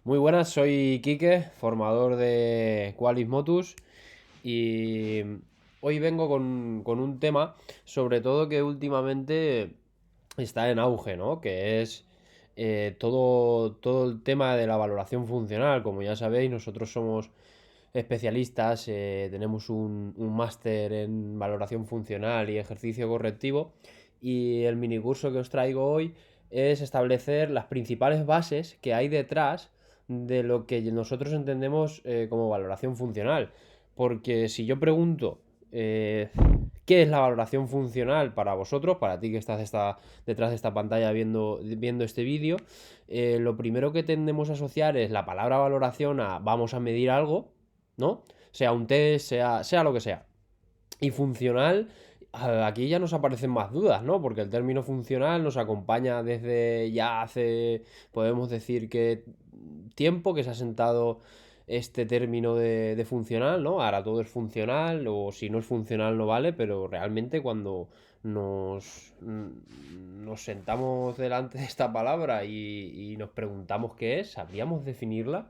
Muy buenas, soy Quique, formador de Qualis Motus y hoy vengo con un tema, sobre todo que últimamente está en auge, ¿no? Que es todo el tema de la valoración funcional. Como ya sabéis, nosotros somos especialistas, tenemos un máster en valoración funcional y ejercicio correctivo y el minicurso que os traigo hoy es establecer las principales bases que hay detrás de lo que nosotros entendemos como valoración funcional. Porque si yo pregunto eh, qué es la valoración funcional para vosotros, para ti que estás detrás de esta pantalla viendo este vídeo, lo primero que tendemos a asociar es la palabra valoración a vamos a medir algo, ¿no? Sea un test, sea lo que sea. Y funcional, aquí ya nos aparecen más dudas, ¿no? Porque el término funcional nos acompaña desde ya hace, podemos decir que tiempo que se ha sentado este término de funcional, ¿no? Ahora todo es funcional, o si no es funcional no vale, pero realmente cuando nos sentamos delante de esta palabra y nos preguntamos qué es, ¿sabríamos definirla?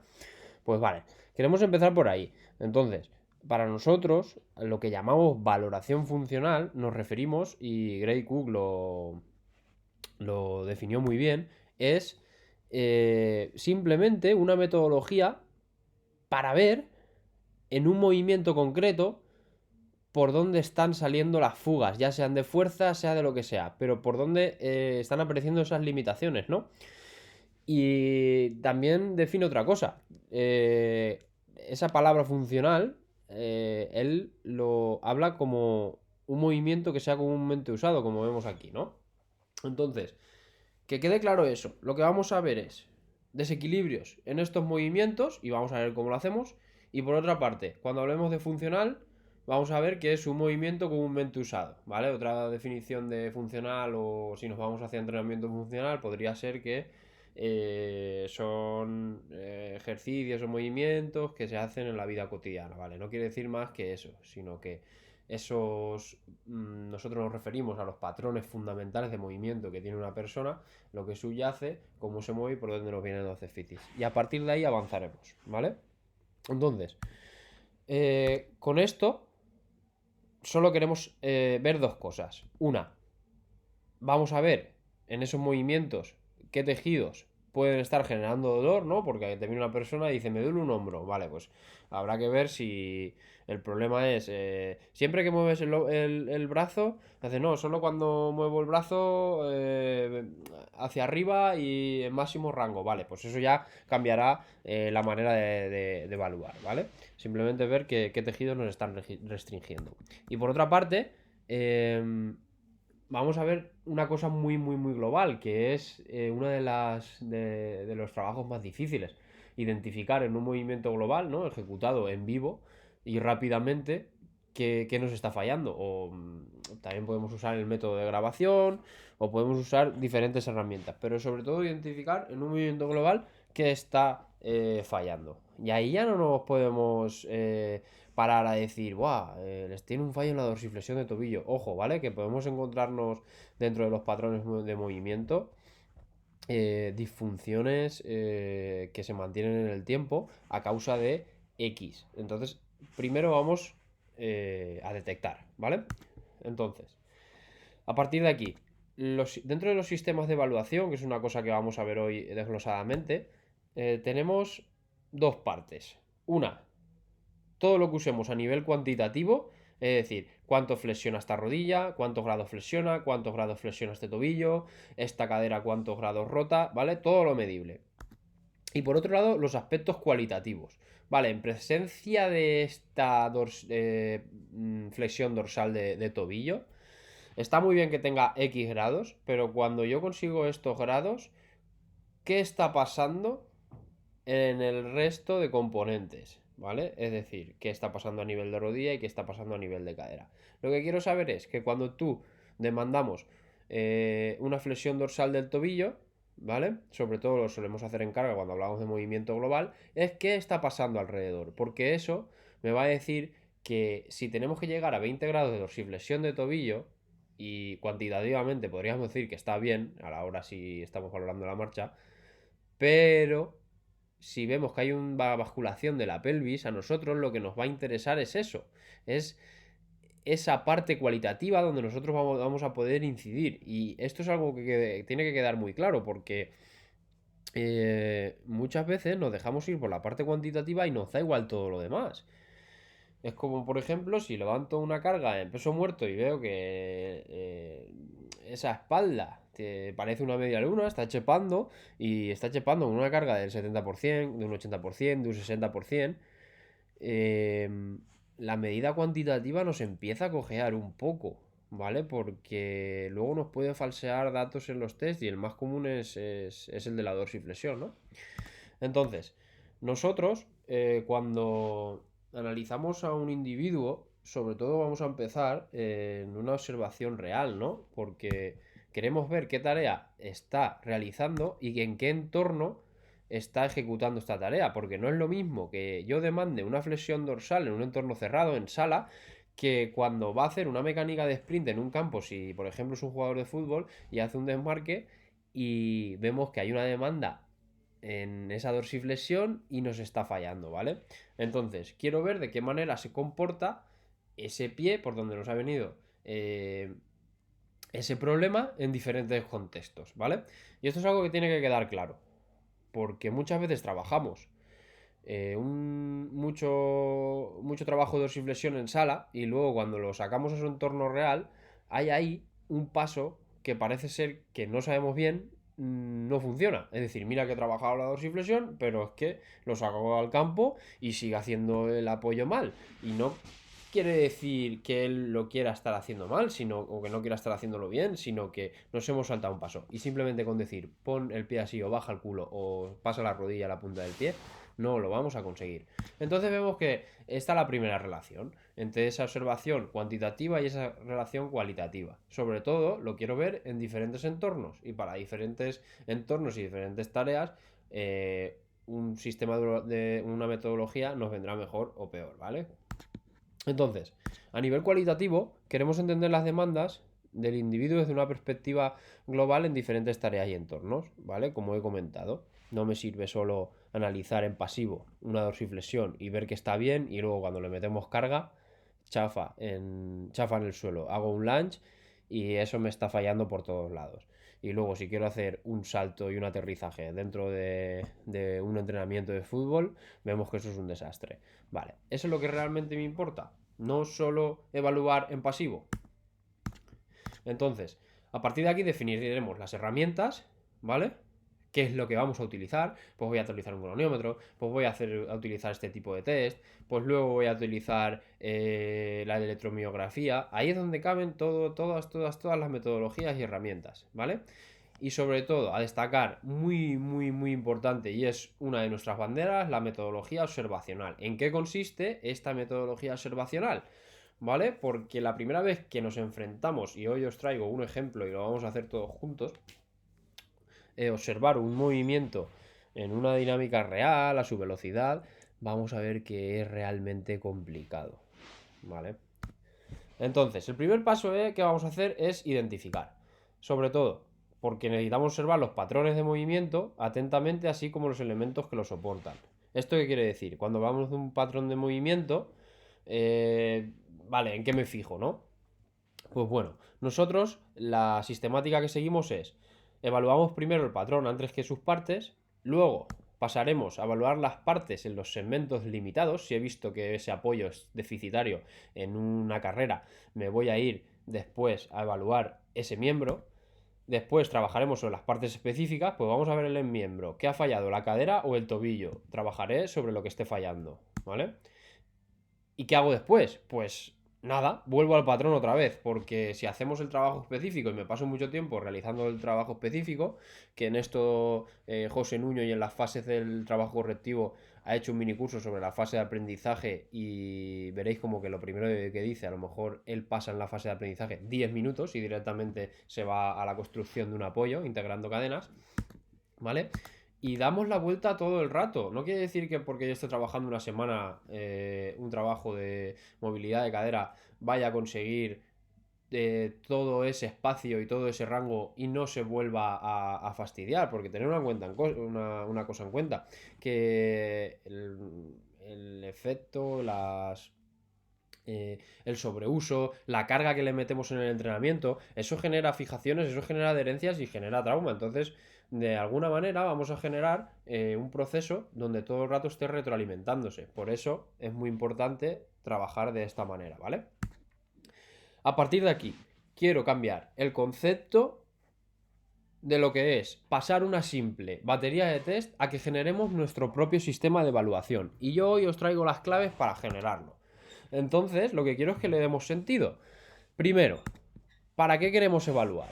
Pues vale, queremos empezar por ahí. Entonces, para nosotros, lo que llamamos valoración funcional, nos referimos, y Gray Cook lo definió muy bien, es simplemente una metodología para ver en un movimiento concreto por dónde están saliendo las fugas, ya sean de fuerza, sea de lo que sea, pero por dónde están apareciendo esas limitaciones, ¿no? Y también define otra cosa. Esa palabra funcional, él lo habla como un movimiento que sea comúnmente usado, como vemos aquí, ¿no? Entonces, que quede claro eso. Lo que vamos a ver es desequilibrios en estos movimientos y vamos a ver cómo lo hacemos. Y por otra parte, cuando hablemos de funcional, vamos a ver que es un movimiento comúnmente usado, ¿vale? Otra definición de funcional o si nos vamos hacia entrenamiento funcional podría ser que son ejercicios o movimientos que se hacen en la vida cotidiana, ¿vale? No quiere decir más que eso, sino que esos nosotros nos referimos a los patrones fundamentales de movimiento que tiene una persona, lo que subyace, cómo se mueve y por dónde nos vienen los déficits. Y a partir de ahí avanzaremos, ¿vale? Entonces, con esto solo queremos ver dos cosas. Una, vamos a ver en esos movimientos qué tejidos pueden estar generando dolor, ¿no? Porque te viene una persona y dice, me duele un hombro. Vale, pues habrá que ver si el problema es, siempre que mueves el brazo, hace, no, solo cuando muevo el brazo hacia arriba y en máximo rango. Vale, pues eso ya cambiará la manera de evaluar, ¿vale? Simplemente ver qué tejidos nos están restringiendo. Y por otra parte, vamos a ver una cosa muy global, que es una de los trabajos más difíciles. Identificar en un movimiento global, ¿no? Ejecutado en vivo y rápidamente qué nos está fallando. O también podemos usar el método de grabación o podemos usar diferentes herramientas. Pero sobre todo identificar en un movimiento global qué está fallando. Y ahí ya no nos podemos parar a decir, ¡buah! Les tiene un fallo en la dorsiflexión de tobillo. Ojo, ¿vale? Que podemos encontrarnos dentro de los patrones de movimiento disfunciones que se mantienen en el tiempo a causa de X. Entonces, primero vamos a detectar, ¿vale? Entonces, a partir de aquí, dentro de los sistemas de evaluación, que es una cosa que vamos a ver hoy desglosadamente, tenemos dos partes. Una, todo lo que usemos a nivel cuantitativo, es decir, cuánto flexiona esta rodilla, cuántos grados flexiona, cuántos grados flexiona este tobillo, esta cadera cuántos grados rota, ¿vale? Todo lo medible. Y por otro lado, los aspectos cualitativos. Vale, en presencia de esta flexión dorsal de tobillo, está muy bien que tenga X grados, pero cuando yo consigo estos grados, ¿qué está pasando en el resto de componentes? ¿Vale? Es decir, qué está pasando a nivel de rodilla y qué está pasando a nivel de cadera. Lo que quiero saber es que cuando tú demandamos una flexión dorsal del tobillo, ¿vale? Sobre todo lo solemos hacer en carga cuando hablamos de movimiento global, es qué está pasando alrededor. Porque eso me va a decir que si tenemos que llegar a 20 grados de dorsiflexión de tobillo, y cuantitativamente podríamos decir que está bien, a la hora si estamos valorando la marcha, pero si vemos que hay una basculación de la pelvis, a nosotros lo que nos va a interesar es eso, es esa parte cualitativa donde nosotros vamos a poder incidir. Y esto es algo que tiene que quedar muy claro porque muchas veces nos dejamos ir por la parte cuantitativa y nos da igual todo lo demás. Es como, por ejemplo, si levanto una carga en peso muerto y veo que esa espalda te parece una media luna, está chepando y está chepando con una carga del 70%, de un 80%, de un 60%, la medida cuantitativa nos empieza a cojear un poco, ¿vale? Porque luego nos puede falsear datos en los test y el más común es el de la dorsiflexión, ¿no? Entonces, nosotros cuando analizamos a un individuo, sobre todo vamos a empezar en una observación real, ¿no? Porque queremos ver qué tarea está realizando y en qué entorno está ejecutando esta tarea, porque no es lo mismo que yo demande una flexión dorsal en un entorno cerrado, en sala, que cuando va a hacer una mecánica de sprint en un campo, si por ejemplo es un jugador de fútbol y hace un desmarque y vemos que hay una demanda en esa dorsiflexión y nos está fallando, ¿vale? Entonces, quiero ver de qué manera se comporta ese pie por donde nos ha venido ese problema en diferentes contextos, ¿vale? Y esto es algo que tiene que quedar claro, porque muchas veces trabajamos mucho trabajo de dorsiflexión en sala y luego cuando lo sacamos a su entorno real, hay ahí un paso que parece ser que no sabemos bien, no funciona. Es decir, mira que he trabajado la dorsiflexión, pero es que lo saco al campo y sigue haciendo el apoyo mal. Y no quiere decir que él lo quiera estar haciendo mal, sino, o que no quiera estar haciéndolo bien, sino que nos hemos saltado un paso. Y simplemente con decir, pon el pie así o baja el culo o pasa la rodilla a la punta del pie, no lo vamos a conseguir. Entonces vemos que está la primera relación entre esa observación cuantitativa y esa relación cualitativa. Sobre todo lo quiero ver en diferentes entornos y para diferentes entornos y diferentes tareas un sistema de una metodología nos vendrá mejor o peor, ¿vale? Entonces, a nivel cualitativo, queremos entender las demandas del individuo desde una perspectiva global en diferentes tareas y entornos, ¿vale? Como he comentado. No me sirve solo analizar en pasivo una dorsiflexión y ver que está bien y luego cuando le metemos carga, chafa en el suelo. Hago un lunge y eso me está fallando por todos lados. Y luego si quiero hacer un salto y un aterrizaje dentro de un entrenamiento de fútbol, vemos que eso es un desastre. Vale, eso es lo que realmente me importa. No solo evaluar en pasivo. Entonces, a partir de aquí definiremos las herramientas, ¿vale? ¿Qué es lo que vamos a utilizar? Pues voy a utilizar un gononiómetro, pues voy a utilizar este tipo de test, pues luego voy a utilizar la electromiografía. Ahí es donde caben todas las metodologías y herramientas, ¿vale? Y sobre todo, a destacar, muy importante, y es una de nuestras banderas, la metodología observacional. ¿En qué consiste esta metodología observacional? ¿Vale? Porque la primera vez que nos enfrentamos, y hoy os traigo un ejemplo y lo vamos a hacer todos juntos, observar un movimiento en una dinámica real, a su velocidad, vamos a ver que es realmente complicado. ¿Vale? Entonces, el primer paso que vamos a hacer es identificar. Sobre todo, porque necesitamos observar los patrones de movimiento atentamente, así como los elementos que lo soportan. ¿Esto qué quiere decir? Cuando hablamos de un patrón de movimiento, vale, ¿en qué me fijo, no? Pues bueno, nosotros la sistemática que seguimos es, evaluamos primero el patrón antes que sus partes, luego pasaremos a evaluar las partes en los segmentos limitados. Si he visto que ese apoyo es deficitario en una carrera, me voy a ir después a evaluar ese miembro. Después trabajaremos sobre las partes específicas, pues vamos a ver el miembro. ¿Qué ha fallado, la cadera o el tobillo? Trabajaré sobre lo que esté fallando, ¿vale? ¿Y qué hago después? Pues nada, vuelvo al patrón otra vez, porque si hacemos el trabajo específico y me paso mucho tiempo realizando el trabajo específico, que en esto José Nuño y en las fases del trabajo correctivo ha hecho un minicurso sobre la fase de aprendizaje y veréis como que lo primero que dice, a lo mejor él pasa en la fase de aprendizaje 10 minutos y directamente se va a la construcción de un apoyo integrando cadenas, ¿vale? Y damos la vuelta todo el rato. No quiere decir que porque yo esté trabajando una semana un trabajo de movilidad de cadera vaya a conseguir todo ese espacio y todo ese rango y no se vuelva a fastidiar, porque tener una cosa en cuenta, que el efecto, el sobreuso, la carga que le metemos en el entrenamiento, eso genera fijaciones, eso genera adherencias y genera trauma. Entonces, de alguna manera vamos a generar un proceso donde todo el rato esté retroalimentándose. Por eso es muy importante trabajar de esta manera, ¿vale? A partir de aquí, quiero cambiar el concepto de lo que es pasar una simple batería de test a que generemos nuestro propio sistema de evaluación. Y yo hoy os traigo las claves para generarlo. Entonces, lo que quiero es que le demos sentido. Primero, ¿para qué queremos evaluar?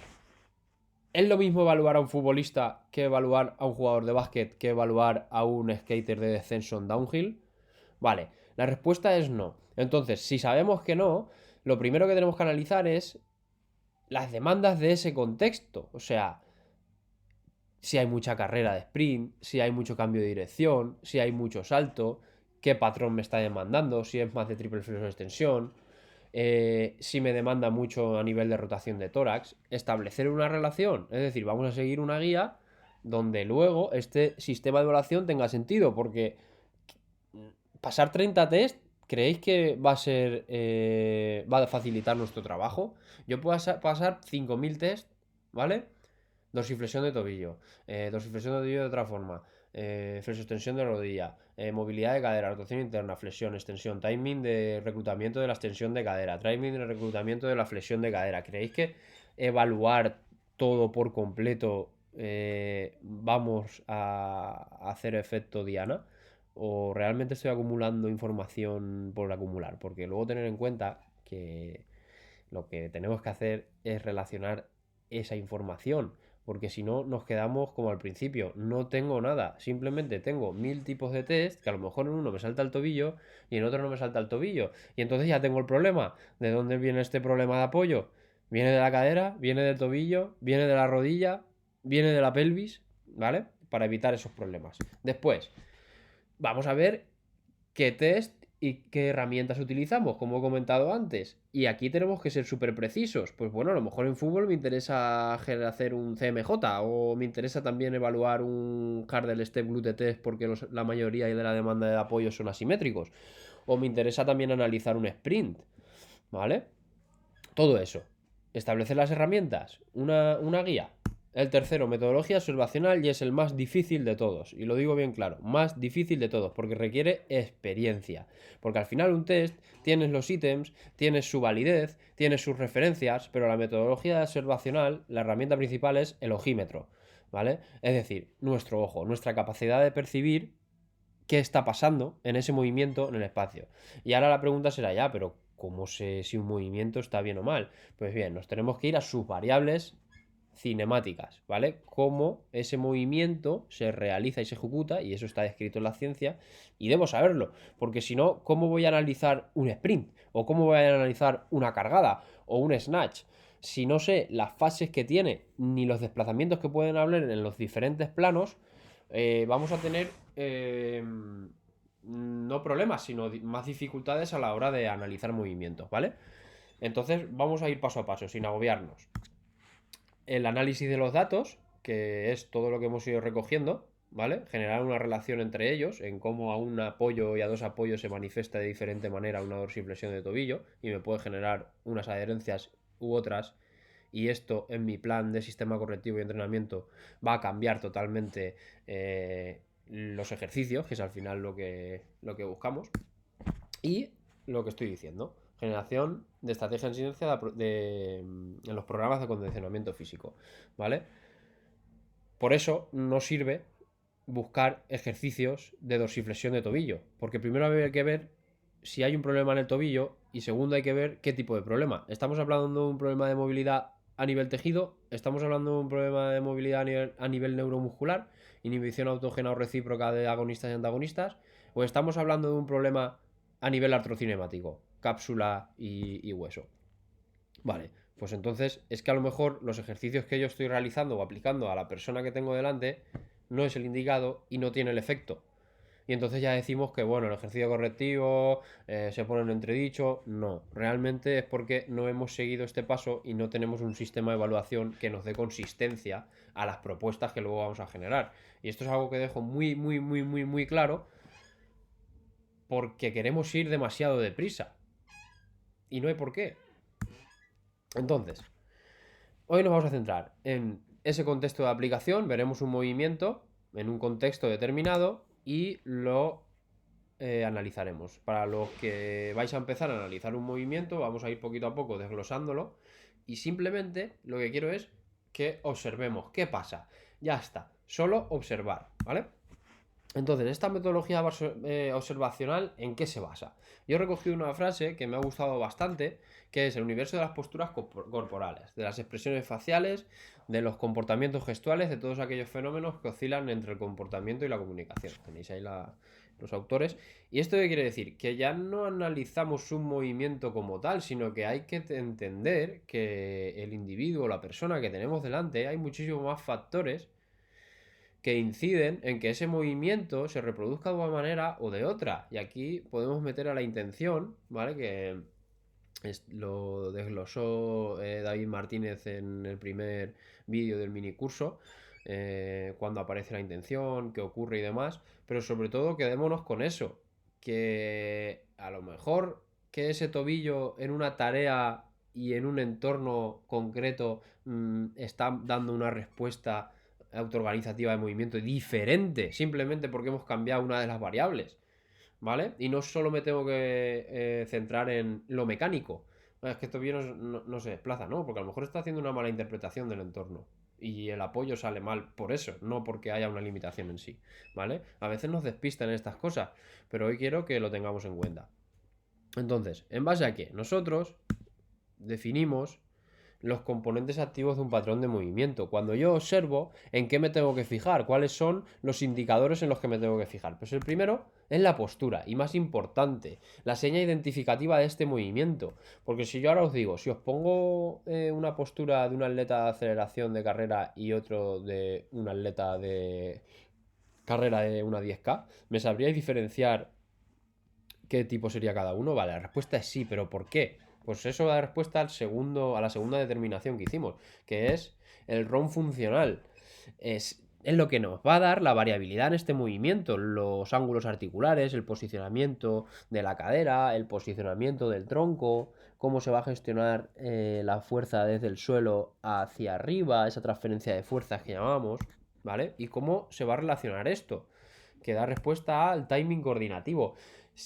¿Es lo mismo evaluar a un futbolista que evaluar a un jugador de básquet que evaluar a un skater de descenso en downhill? Vale, la respuesta es no. Entonces, si sabemos que no, lo primero que tenemos que analizar es las demandas de ese contexto. O sea, si hay mucha carrera de sprint, si hay mucho cambio de dirección, si hay mucho salto, qué patrón me está demandando, si es más de triple flexión extensión, si me demanda mucho a nivel de rotación de tórax, establecer una relación, es decir, vamos a seguir una guía donde luego este sistema de evaluación tenga sentido, porque pasar 30 test, ¿creéis que va a ser, va a facilitar nuestro trabajo? Yo puedo pasar 5000 test, ¿vale? Dorsiflexión de tobillo, dorsiflexión de tobillo de otra forma, flexoextensión de rodilla, movilidad de cadera, rotación interna, flexión, extensión, timing de reclutamiento de la extensión de cadera, timing de reclutamiento de la flexión de cadera. ¿Creéis que evaluar todo por completo vamos a hacer efecto Diana? ¿O realmente estoy acumulando información por acumular? Porque luego tener en cuenta que lo que tenemos que hacer es relacionar esa información, porque si no nos quedamos como al principio, no tengo nada, simplemente tengo 1000 tipos de test, que a lo mejor en uno me salta el tobillo y en otro no me salta el tobillo, y entonces ya tengo el problema. ¿De dónde viene este problema de apoyo? ¿Viene de la cadera? ¿Viene del tobillo? ¿Viene de la rodilla? ¿Viene de la pelvis? ¿Vale? Para evitar esos problemas. Después, vamos a ver qué test y qué herramientas utilizamos, como he comentado antes. Y aquí tenemos que ser súper precisos. Pues bueno, a lo mejor en fútbol me interesa hacer un CMJ o me interesa también evaluar un Hurdle Step Glute Test porque la mayoría de la demanda de apoyo son asimétricos. O me interesa también analizar un sprint. ¿Vale? Todo eso. Establecer las herramientas. Una guía. El tercero, metodología observacional, y es el más difícil de todos. Y lo digo bien claro, más difícil de todos, porque requiere experiencia. Porque al final un test, tienes los ítems, tienes su validez, tienes sus referencias, pero la metodología observacional, la herramienta principal es el ojímetro, ¿vale? Es decir, nuestro ojo, nuestra capacidad de percibir qué está pasando en ese movimiento en el espacio. Y ahora la pregunta será ya, pero ¿cómo sé si un movimiento está bien o mal? Pues bien, nos tenemos que ir a sus variables cinemáticas, ¿vale? Cómo ese movimiento se realiza y se ejecuta, y eso está descrito en la ciencia, y debo saberlo, porque si no, ¿cómo voy a analizar un sprint? ¿O cómo voy a analizar una cargada? ¿O un snatch? Si no sé las fases que tiene, ni los desplazamientos que pueden haber en los diferentes planos, vamos a tener no problemas, sino más dificultades a la hora de analizar movimientos, ¿vale? Entonces vamos a ir paso a paso, sin agobiarnos. El análisis de los datos, que es todo lo que hemos ido recogiendo, ¿vale? Generar una relación entre ellos, en cómo a un apoyo y a dos apoyos se manifiesta de diferente manera una dorsiflexión de tobillo, y me puede generar unas adherencias u otras, y esto en mi plan de sistema correctivo y entrenamiento va a cambiar totalmente los ejercicios, que es al final lo que buscamos, y lo que estoy diciendo, generación de estrategia en ciencia en los programas de condicionamiento físico, ¿vale? Por eso no sirve buscar ejercicios de dorsiflexión de tobillo, porque primero hay que ver si hay un problema en el tobillo y segundo hay que ver qué tipo de problema. ¿Estamos hablando de un problema de movilidad a nivel tejido? ¿Estamos hablando de un problema de movilidad a nivel neuromuscular? ¿Inhibición autógena o recíproca de agonistas y antagonistas? ¿O estamos hablando de un problema a nivel artrocinemático? Cápsula y hueso. Vale, pues entonces es que a lo mejor los ejercicios que yo estoy realizando o aplicando a la persona que tengo delante no es el indicado y no tiene el efecto. y entonces ya decimos que, bueno, el ejercicio correctivo se pone en entredicho. No, realmente es porque no hemos seguido este paso y no tenemos un sistema de evaluación que nos dé consistencia a las propuestas que luego vamos a generar. Y esto es algo que dejo muy, muy, muy, muy, muy claro porque queremos ir demasiado deprisa. Y no hay por qué. Entonces, hoy nos vamos a centrar en ese contexto de aplicación, veremos un movimiento en un contexto determinado y lo analizaremos. Para los que vais a empezar a analizar un movimiento, vamos a ir poquito a poco desglosándolo y simplemente lo que quiero es que observemos qué pasa. Ya está, solo observar, ¿vale? Entonces, esta metodología observacional, ¿en qué se basa? Yo he recogido una frase que me ha gustado bastante, que es el universo de las posturas corporales, de las expresiones faciales, de los comportamientos gestuales, de todos aquellos fenómenos que oscilan entre el comportamiento y la comunicación. Tenéis ahí los autores. ¿Y esto qué quiere decir? Que ya no analizamos un movimiento como tal, sino que hay que entender que el individuo, la persona que tenemos delante, hay muchísimos más factores que inciden en que ese movimiento se reproduzca de una manera o de otra. Y aquí podemos meter a la intención, ¿vale? Que lo desglosó David Martínez en el primer vídeo del minicurso, cuando aparece la intención, qué ocurre y demás. Pero sobre todo quedémonos con eso, que a lo mejor que ese tobillo en una tarea y en un entorno concreto está dando una respuesta autoorganizativa de movimiento diferente, simplemente porque hemos cambiado una de las variables, ¿vale? Y no solo me tengo que centrar en lo mecánico. Es que esto bien no se desplaza, ¿no? Porque a lo mejor está haciendo una mala interpretación del entorno. Y el apoyo sale mal por eso, no porque haya una limitación en sí, ¿vale? A veces nos despistan estas cosas, pero hoy quiero que lo tengamos en cuenta. Entonces, ¿en base a qué? Nosotros definimos los componentes activos de un patrón de movimiento. Cuando yo observo, ¿en qué me tengo que fijar? ¿Cuáles son los indicadores en los que me tengo que fijar? Pues el primero es la postura, y más importante, la seña identificativa de este movimiento. Porque si yo ahora os digo, si os pongo una postura de un atleta de aceleración de carrera y otro de un atleta de carrera de una 10K, ¿me sabríais diferenciar qué tipo sería cada uno? Vale, la respuesta es sí, pero ¿por qué? Pues eso da respuesta a la segunda determinación que hicimos, que es el ROM funcional. Es lo que nos va a dar la variabilidad en este movimiento, los ángulos articulares, el posicionamiento de la cadera, el posicionamiento del tronco, cómo se va a gestionar la fuerza desde el suelo hacia arriba, esa transferencia de fuerzas que llamamos, ¿vale? Y cómo se va a relacionar esto, que da respuesta al timing coordinativo,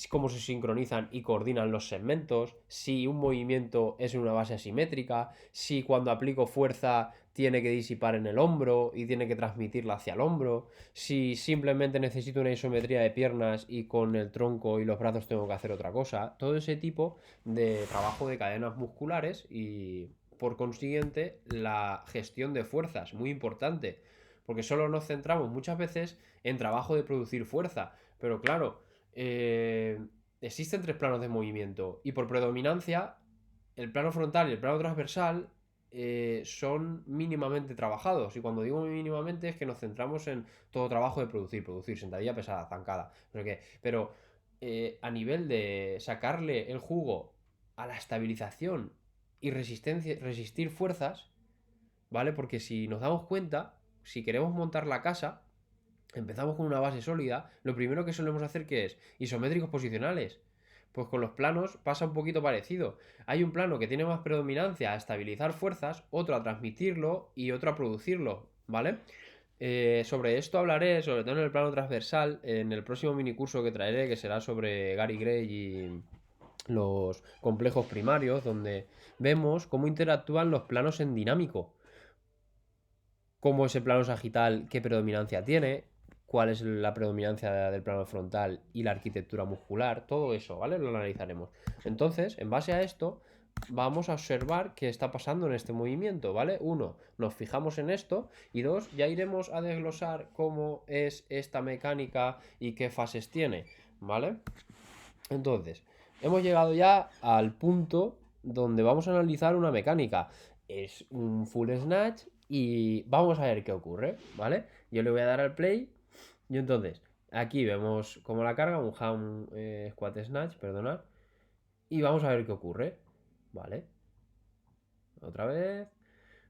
cómo se sincronizan y coordinan los segmentos, si un movimiento es en una base asimétrica, si cuando aplico fuerza tiene que disipar en el hombro y tiene que transmitirla hacia el hombro, si simplemente necesito una isometría de piernas y con el tronco y los brazos tengo que hacer otra cosa. Todo ese tipo de trabajo de cadenas musculares y por consiguiente la gestión de fuerzas, muy importante, porque solo nos centramos muchas veces en trabajo de producir fuerza, pero claro, existen tres planos de movimiento y por predominancia el plano frontal y el plano transversal son mínimamente trabajados, y cuando digo mínimamente es que nos centramos en todo trabajo de producir sentadilla pesada, zancada, pero a nivel de sacarle el jugo a la estabilización y resistir fuerzas, ¿vale? Porque si nos damos cuenta, si queremos montar la casa, empezamos con una base sólida, lo primero que solemos hacer que es isométricos posicionales. Pues con los planos pasa un poquito parecido. Hay un plano que tiene más predominancia a estabilizar fuerzas, otro a transmitirlo y otro a producirlo, ¿vale? Sobre esto hablaré, sobre todo en el plano transversal, en el próximo minicurso que traeré, que será sobre Gary Gray y los complejos primarios, donde vemos cómo interactúan los planos en dinámico, cómo ese plano sagital, qué predominancia tiene, cuál es la predominancia del plano frontal y la arquitectura muscular, todo eso, ¿vale? Lo analizaremos. Entonces, en base a esto, vamos a observar qué está pasando en este movimiento, ¿vale? Uno, nos fijamos en esto, y dos, ya iremos a desglosar cómo es esta mecánica y qué fases tiene, ¿vale? Entonces, hemos llegado ya al punto donde vamos a analizar una mecánica. Es un full snatch y vamos a ver qué ocurre, ¿vale? Yo le voy a dar al play y entonces Aquí vemos como la carga, un ham squat snatch, perdonad. Y vamos a ver qué ocurre. Vale. Otra vez.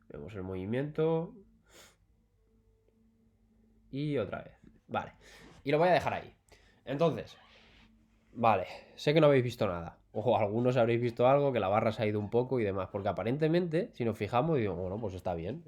Vemos el movimiento. Y otra vez. Vale. Y lo voy a dejar ahí. Entonces, vale, sé que no habéis visto nada. O algunos habréis visto algo, que la barra se ha ido un poco y demás. Porque aparentemente, si nos fijamos, digo, bueno, pues está bien.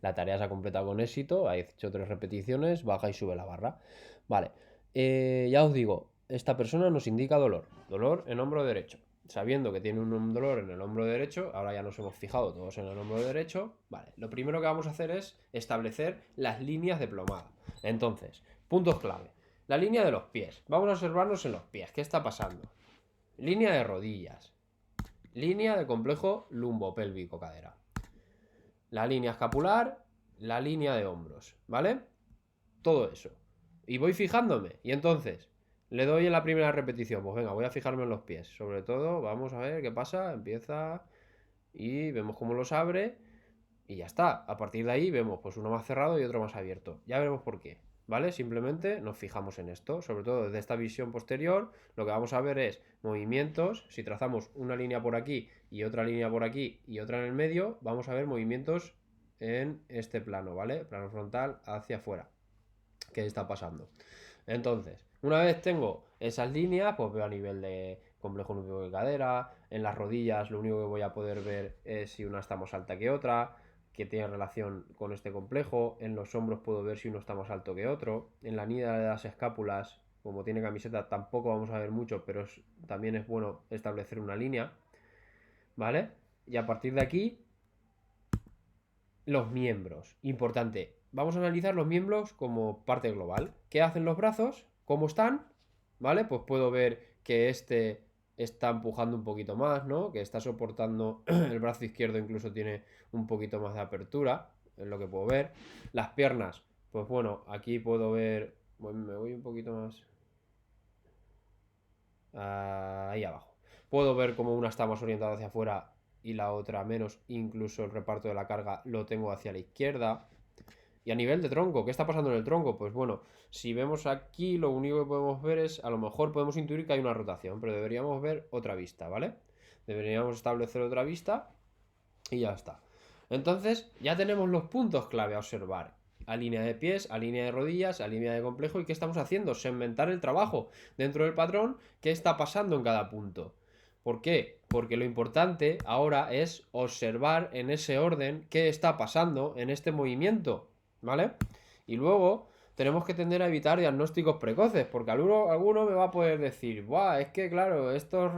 La tarea se ha completado con éxito. Ha hecho 3 repeticiones, baja y sube la barra. Vale. Ya os digo, esta persona nos indica dolor. Dolor en hombro derecho. Sabiendo que tiene un dolor en el hombro derecho, ahora ya nos hemos fijado todos en el hombro derecho. Vale, lo primero que vamos a hacer es establecer las líneas de plomada. Entonces, puntos clave. La línea de los pies. Vamos a observarnos en los pies. ¿Qué está pasando? Línea de rodillas. Línea de complejo lumbopélvico cadera. La línea escapular. La línea de hombros. ¿Vale? Todo eso. Y voy fijándome. Y entonces, le doy en la primera repetición. Pues venga, voy a fijarme en los pies. Sobre todo, vamos a ver qué pasa. Empieza y vemos cómo los abre. Y ya está. A partir de ahí vemos pues uno más cerrado y otro más abierto. Ya veremos por qué. ¿Vale? Simplemente nos fijamos en esto. Sobre todo desde esta visión posterior, lo que vamos a ver es movimientos. Si trazamos una línea por aquí y otra línea por aquí y otra en el medio, vamos a ver movimientos en este plano, ¿vale? Plano frontal hacia afuera. ¿Qué está pasando? Entonces, una vez tengo esas líneas, pues veo a nivel de complejo núcleo de cadera. En las rodillas lo único que voy a poder ver es si una está más alta que otra, que tiene relación con este complejo. En los hombros puedo ver si uno está más alto que otro. En la línea de las escápulas, como tiene camiseta, tampoco vamos a ver mucho, pero también es bueno establecer una línea. ¿Vale? Y a partir de aquí, los miembros. Importante. Vamos a analizar los miembros como parte global. ¿Qué hacen los brazos? ¿Cómo están? ¿Vale? Pues puedo ver que este está empujando un poquito más, ¿no? Que está soportando el brazo izquierdo, incluso tiene un poquito más de apertura, es lo que puedo ver. Las piernas, pues bueno, aquí puedo ver, bueno, me voy un poquito más ahí abajo. Puedo ver como una está más orientada hacia afuera y la otra menos, incluso el reparto de la carga lo tengo hacia la izquierda. Y a nivel de tronco, ¿qué está pasando en el tronco? Pues bueno, si vemos aquí, lo único que podemos ver es, a lo mejor podemos intuir que hay una rotación, pero deberíamos ver otra vista, ¿vale? Deberíamos establecer otra vista y ya está. Entonces, ya tenemos los puntos clave a observar. A línea de pies, a línea de rodillas, a línea de complejo. ¿Y qué estamos haciendo? Segmentar el trabajo dentro del patrón. ¿Qué está pasando en cada punto? ¿Por qué? Porque lo importante ahora es observar en ese orden qué está pasando en este movimiento. ¿Vale? Y luego tenemos que tender a evitar diagnósticos precoces, porque alguno me va a poder decir, buah, es que claro, estos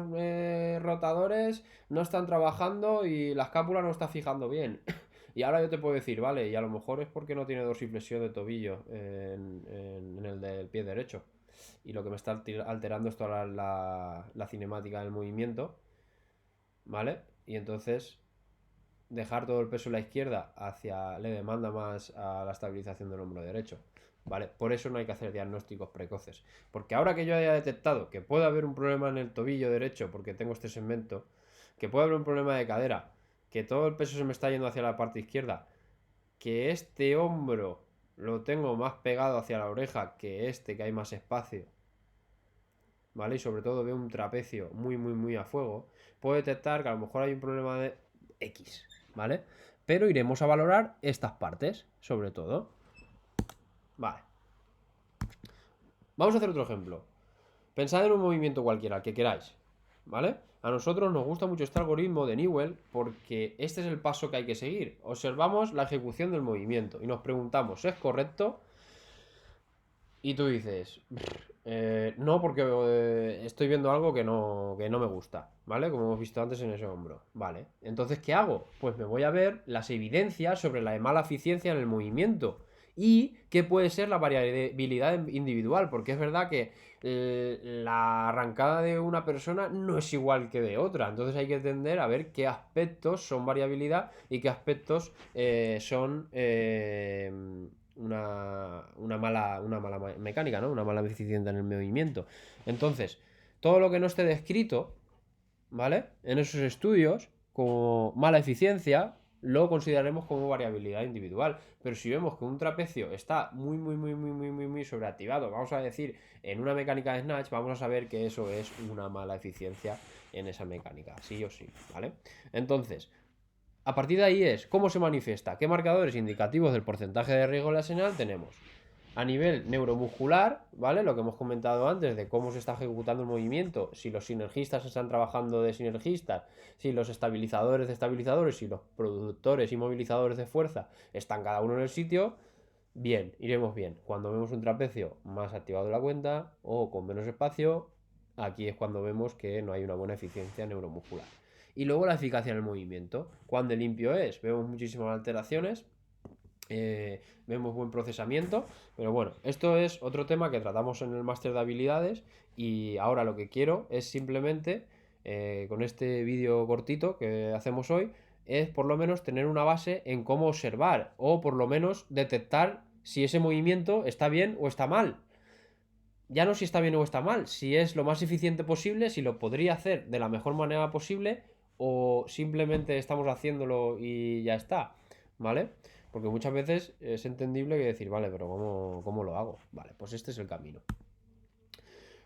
rotadores no están trabajando y la escápula no está fijando bien. Y ahora yo te puedo decir, vale, y a lo mejor es porque no tiene dorsiflexión de tobillo en el del pie derecho. Y lo que me está alterando es toda la cinemática del movimiento, ¿vale? Y entonces dejar todo el peso en la izquierda le demanda más a la estabilización del hombro derecho. ¿Vale? Por eso no hay que hacer diagnósticos precoces. Porque ahora que yo haya detectado que puede haber un problema en el tobillo derecho porque tengo este segmento, que puede haber un problema de cadera, que todo el peso se me está yendo hacia la parte izquierda, que este hombro lo tengo más pegado hacia la oreja que este, que hay más espacio, ¿vale? Y sobre todo veo un trapecio muy, muy, muy a fuego, puedo detectar que a lo mejor hay un problema de X, ¿vale? Pero iremos a valorar estas partes, sobre todo. Vale. Vamos a hacer otro ejemplo. Pensad en un movimiento cualquiera, que queráis, ¿vale? A nosotros nos gusta mucho este algoritmo de Newell porque este es el paso que hay que seguir. Observamos la ejecución del movimiento y nos preguntamos, ¿es correcto? Y tú dices, no, porque estoy viendo algo que no me gusta, ¿vale? Como hemos visto antes en ese hombro, ¿vale? Entonces, ¿qué hago? Pues me voy a ver las evidencias sobre la mala eficiencia en el movimiento y qué puede ser la variabilidad individual, porque es verdad que la arrancada de una persona no es igual que de otra, entonces hay que tender a ver qué aspectos son variabilidad y qué aspectos son una mala mecánica, ¿no? Una mala eficiencia en el movimiento. Entonces, todo lo que no esté descrito, ¿vale? En esos estudios, como mala eficiencia, lo consideraremos como variabilidad individual. Pero si vemos que un trapecio está muy sobreactivado, vamos a decir, en una mecánica de snatch, vamos a saber que eso es una mala eficiencia en esa mecánica, sí o sí, ¿vale? Entonces, a partir de ahí es cómo se manifiesta, qué marcadores indicativos del porcentaje de riesgo lesional tenemos. A nivel neuromuscular, ¿vale? Lo que hemos comentado antes de cómo se está ejecutando el movimiento, si los sinergistas están trabajando de sinergistas, si los estabilizadores de estabilizadores, si los productores y movilizadores de fuerza están cada uno en el sitio, bien, iremos bien. Cuando vemos un trapecio más activado de la cuenta o con menos espacio, aquí es cuando vemos que no hay una buena eficiencia neuromuscular. Y luego la eficacia en el movimiento. Cuán de limpio es, vemos muchísimas alteraciones. Vemos buen procesamiento, pero bueno, esto es otro tema que tratamos en el máster de habilidades y ahora lo que quiero es simplemente, con este vídeo cortito que hacemos hoy, es por lo menos tener una base en cómo observar o por lo menos detectar si ese movimiento está bien o está mal. Ya no si está bien o está mal, si es lo más eficiente posible, si lo podría hacer de la mejor manera posible o simplemente estamos haciéndolo y ya está, ¿vale? Porque muchas veces es entendible que decir, vale, pero ¿cómo lo hago? Vale, pues este es el camino.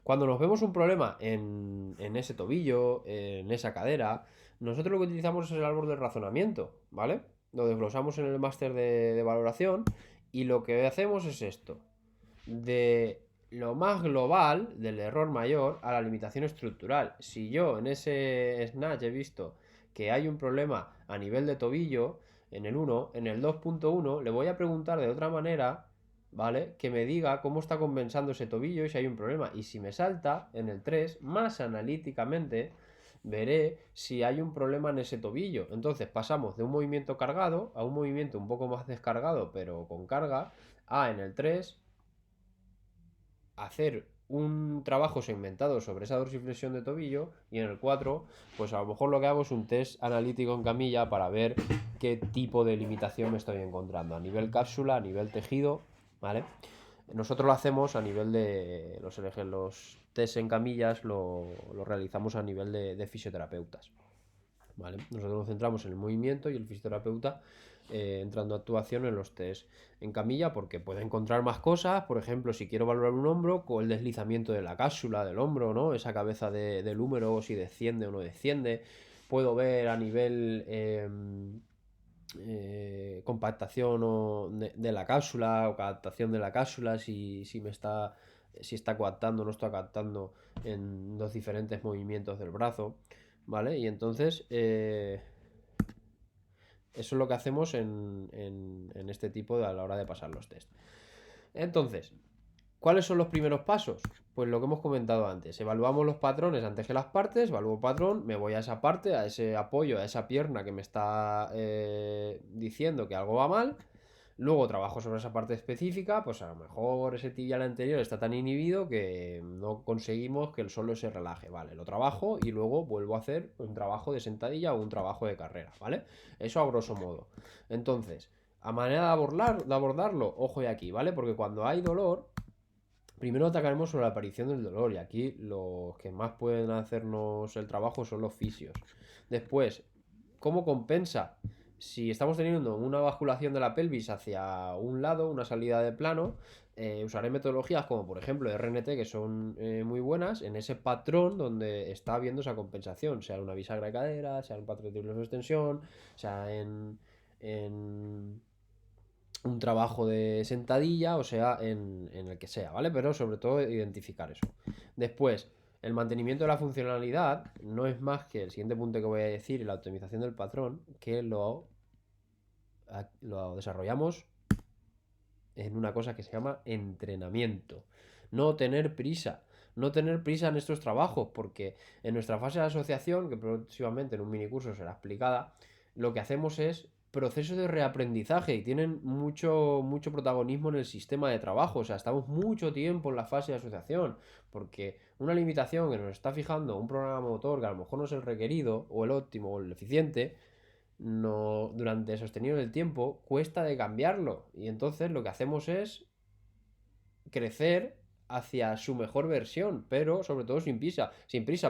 Cuando nos vemos un problema en ese tobillo, en esa cadera, nosotros lo que utilizamos es el árbol del razonamiento, ¿vale? Lo desglosamos en el máster de valoración y lo que hacemos es esto. De lo más global, del error mayor, a la limitación estructural. Si yo en ese snatch he visto que hay un problema a nivel de tobillo, en el 1, en el 2.1 le voy a preguntar de otra manera, ¿vale? Que me diga cómo está compensando ese tobillo y si hay un problema. Y si me salta, en el 3, más analíticamente, veré si hay un problema en ese tobillo. Entonces pasamos de un movimiento cargado a un movimiento un poco más descargado, pero con carga, a en el 3 hacer un trabajo segmentado sobre esa dorsiflexión de tobillo y en el 4 pues a lo mejor lo que hago es un test analítico en camilla para ver qué tipo de limitación me estoy encontrando a nivel cápsula, a nivel tejido, ¿vale? Nosotros lo hacemos a nivel de los test en camillas, lo realizamos a nivel de fisioterapeutas. ¿Vale? Nosotros nos centramos en el movimiento y el fisioterapeuta entrando a actuación en los test en camilla porque puede encontrar más cosas, por ejemplo, si quiero valorar un hombro, con el deslizamiento de la cápsula del hombro, ¿no? Esa cabeza del húmero, si desciende o no desciende. Puedo ver a nivel compactación de la cápsula o captación de la cápsula, si está coactando o no está coactando en los diferentes movimientos del brazo. ¿Vale? Y entonces, eso es lo que hacemos en este tipo a la hora de pasar los test. Entonces, ¿cuáles son los primeros pasos? Pues lo que hemos comentado antes. Evaluamos los patrones antes que las partes. Evalúo patrón, me voy a esa parte, a ese apoyo, a esa pierna que me está diciendo que algo va mal. Luego trabajo sobre esa parte específica, pues a lo mejor ese tibial anterior está tan inhibido que no conseguimos que el suelo se relaje, ¿vale? Lo trabajo y luego vuelvo a hacer un trabajo de sentadilla o un trabajo de carrera, ¿vale? Eso a grosso modo. Entonces, a manera de abordarlo, ojo y aquí, ¿vale? Porque cuando hay dolor, primero atacaremos sobre la aparición del dolor y aquí los que más pueden hacernos el trabajo son los fisios. Después, ¿cómo compensa? Si estamos teniendo una basculación de la pelvis hacia un lado, una salida de plano, usaré metodologías como por ejemplo RNT que son muy buenas en ese patrón donde está habiendo esa compensación, sea una bisagra de cadera, sea un patrón de extensión, sea en un trabajo de sentadilla, o sea, en el que sea, ¿vale? Pero sobre todo identificar eso. Después, el mantenimiento de la funcionalidad no es más que el siguiente punto que voy a decir, la optimización del patrón, que lo desarrollamos en una cosa que se llama entrenamiento. No tener prisa. No tener prisa en estos trabajos, porque en nuestra fase de asociación, que próximamente en un minicurso será explicada, lo que hacemos es procesos de reaprendizaje y tienen mucho protagonismo en el sistema de trabajo. O sea, estamos mucho tiempo en la fase de asociación, porque una limitación que nos está fijando un programa motor que a lo mejor no es el requerido, o el óptimo, o el eficiente, no, durante sostenido en el tiempo, cuesta de cambiarlo. Y entonces lo que hacemos es crecer hacia su mejor versión, pero sobre todo sin prisa,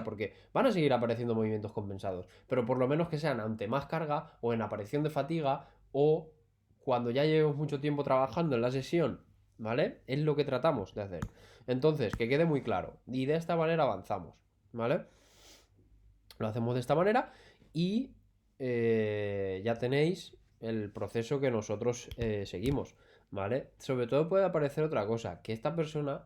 porque van a seguir apareciendo movimientos compensados, pero por lo menos que sean ante más carga o en aparición de fatiga o cuando ya llevemos mucho tiempo trabajando en la sesión, ¿vale? Es lo que tratamos de hacer. Entonces, que quede muy claro, y de esta manera avanzamos, ¿vale? Lo hacemos de esta manera y ya tenéis el proceso que nosotros seguimos, ¿vale? Sobre todo puede aparecer otra cosa, que esta persona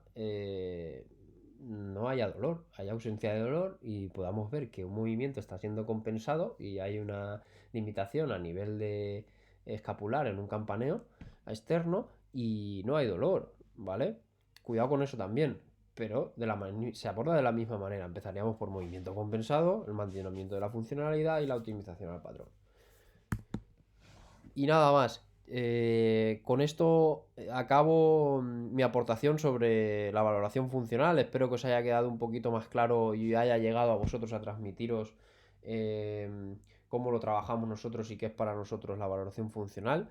no haya dolor, haya ausencia de dolor y podamos ver que un movimiento está siendo compensado y hay una limitación a nivel de escapular en un campaneo externo y no hay dolor, ¿vale? Cuidado con eso también, pero se aborda de la misma manera. Empezaríamos por movimiento compensado, el mantenimiento de la funcionalidad y la optimización al patrón. Y nada más. Con esto acabo mi aportación sobre la valoración funcional. Espero que os haya quedado un poquito más claro y haya llegado a vosotros a transmitiros cómo lo trabajamos nosotros y qué es para nosotros la valoración funcional.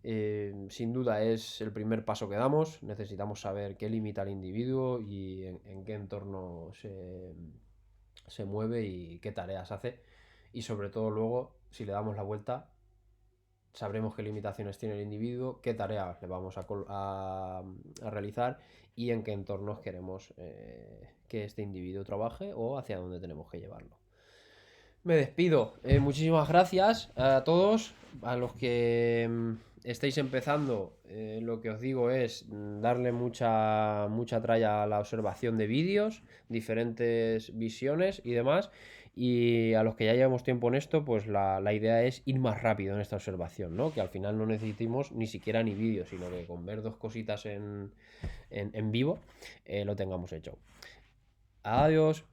Sin duda es el primer paso que damos. Necesitamos saber qué limita al individuo y en qué entorno se mueve y qué tareas hace. Y sobre todo luego, si le damos la vuelta, sabremos qué limitaciones tiene el individuo, qué tareas le vamos a realizar y en qué entornos queremos que este individuo trabaje o hacia dónde tenemos que llevarlo. Me despido. Muchísimas gracias a todos, a los que estáis empezando. Lo que os digo es darle mucha tralla a la observación de vídeos, diferentes visiones y demás. Y a los que ya llevamos tiempo en esto, pues la idea es ir más rápido en esta observación, ¿no? Que al final no necesitemos ni siquiera ni vídeo, sino que con ver dos cositas en vivo lo tengamos hecho. Adiós.